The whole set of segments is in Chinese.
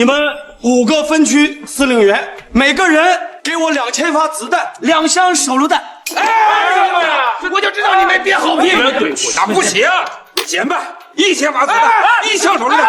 你们5个分区司令员，每个人给我2000发子弹，2箱手榴弹。我就知道你没憋好屁。对，那不行，减半，1000发子弹，1箱手榴弹。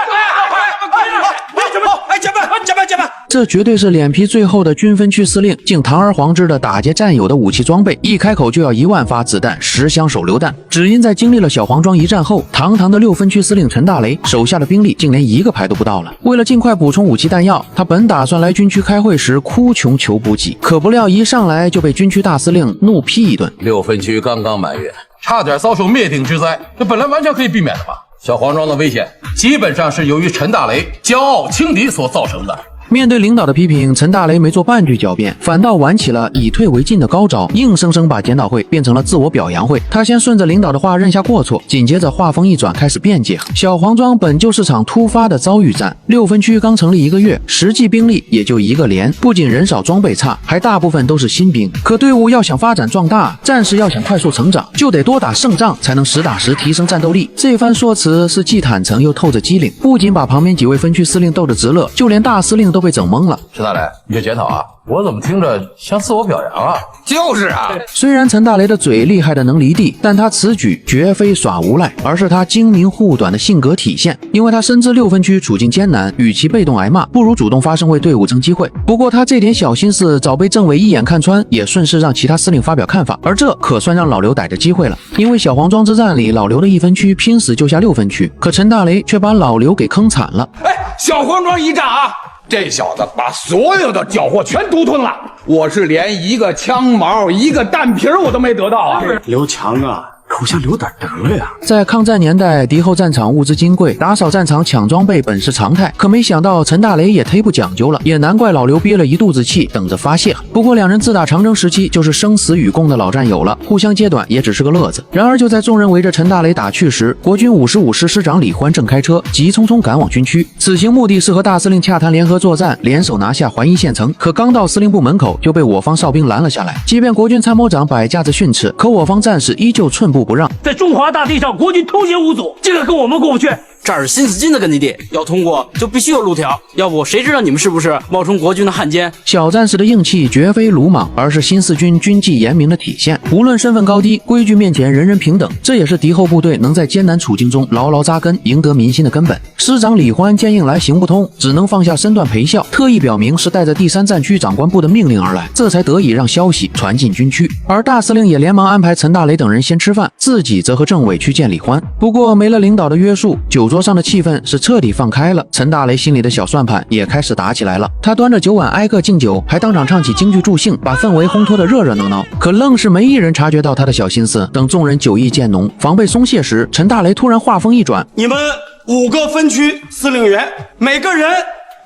减半！这绝对是脸皮最厚的军分区司令，竟堂而皇之的打劫战友的武器装備，一開口就要1萬發子彈，10箱手榴彈。只因在經歷了小黃莊一戰後，堂堂的6分區司令陳大雷手下的兵力竟連1個排都不到了。為了盡快補充武器彈藥，他本打算來軍區開會時哭窮求補給，可不料一上來就被軍區大司令怒批一頓。6分區剛剛滿月，差點遭受滅頂之災，這本來完全可以避免的嘛。小黃莊的危險基本上是由於陳大雷驕傲輕敵所造成的。面對領導的批評，陳大雷沒做半句狡辯，反倒玩起了以退為進的高招，硬生生把檢討會變成了自我表揚會。他先順着領導的話認下過錯，緊接着話鋒一轉開始辯解。小黃莊本就是場突發的遭遇戰，6分區剛成立1個月，實際兵力也就1個連，不僅人少裝備差，還大部分都是新兵。可隊伍要想發展壯大，戰士要想快速成長，就得多打勝仗，才能實打實提升戰鬥力。這番說辭是既坦誠又透着機靈，不僅把旁邊幾位分區司令逗得直樂，就連大司令都被整懵了。陳大雷，你這檢討啊，我怎麼聽着像自我表揚啊？就是啊，雖然陳大雷的嘴厲害的能離地，但他此舉絕非耍無賴，而是他精明護短的性格體現。因為他深知6分區處境艱難，與其被動挨罵，不如主動發聲為隊伍爭機會。不過他這點小心思早被政委一眼看穿，也順勢讓其他司令發表看法，而這可算讓老劉逮着機會了。因為小黃莊之戰裡，老劉的1分區拼死救下6分區，可陳大雷卻把老劉給坑慘了。小黃莊一戰啊，這小子把所有的繳獲全獨吞了，我是連1個槍毛、1個彈皮我都沒得到啊！劉強啊，口下留點德呀！在抗戰年代，敵後戰場物資金貴，打掃戰場搶裝備本是常態。可沒想到陳大雷也忒不講究了，也難怪老劉憋了一肚子氣，等着發洩。不過兩人自打長征時期就是生死與共的老戰友了，互相揭短也只是個樂子。然而就在眾人圍着陳大雷打趣時，國軍55師師長李歡正開車急匆匆趕往軍區，此行目的是和大司令洽談聯合作戰，聯手拿下淮陰縣城。可剛到司令部門口就被我方哨兵攔了下來。即便國軍參謀長擺架子訓斥，可我方戰士依舊寸步不讓。在中華大地上，國軍通行無阻，這個跟我們過不去。這兒是新四軍的根據地，要通過就必須有路條，要不誰知道你們是不是冒充國軍的漢奸？小戰士的硬氣絕非魯莽，而是新四軍軍紀嚴明的體現。無論身份高低，規矩面前人人平等，這也是敵後部隊能在艱難處境中牢牢扎根，贏得民心的根本。師長李歡見硬來行不通，只能放下身段陪笑，特意表明是帶着第3戰區長官部的命令而來，這才得以讓消息傳進軍區。而大司令也連忙安排陳大雷等人先吃飯，自己則和政委去見李歡。不過沒了領導的約束，酒桌上的氣氛是徹底放開了，陳大雷心裡的小算盤也開始打起來了。他端着酒碗挨個敬酒，還當場唱起京劇助興，把氛圍烘托得熱熱鬧鬧。可愣是沒一人察覺到他的小心思。等眾人酒意漸濃，防備鬆懈時，陳大雷突然話鋒一轉：你們5個分區司令員，每個人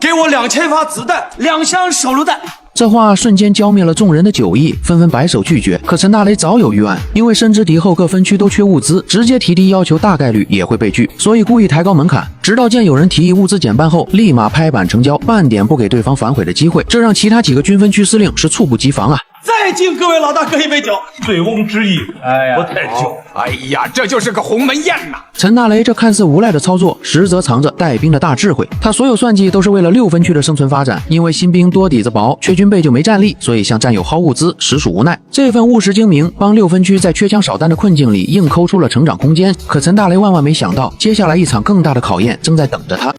給我2000發子彈，2箱手榴彈。這話瞬間澆滅了眾人的酒意，紛紛擺手拒絕。可陳大雷早有預案，因為深知敵後各分區都缺物資，直接提低要求大概率也會被拒，所以故意抬高門檻，直到見有人提議物資減半後，立馬拍板成交，半點不給對方反悔的機會。這讓其他幾個軍分區司令是猝不及防啊！再敬各位老大哥一杯酒，醉翁之意不在酒。哎呀，這就是個鴻門宴吶！陳大雷這看似無賴的操作，實則藏着帶兵的大智慧。他所有算計都是為了6分區的生存發展，因為新兵多底子薄，缺軍備就沒戰力，所以向戰友薅物資實屬無奈。這份務實精明，幫6分區在缺槍少彈的困境裡硬摳出了成長空間。可陳大雷萬萬沒想到，接下來一場更大的考驗正在等着他。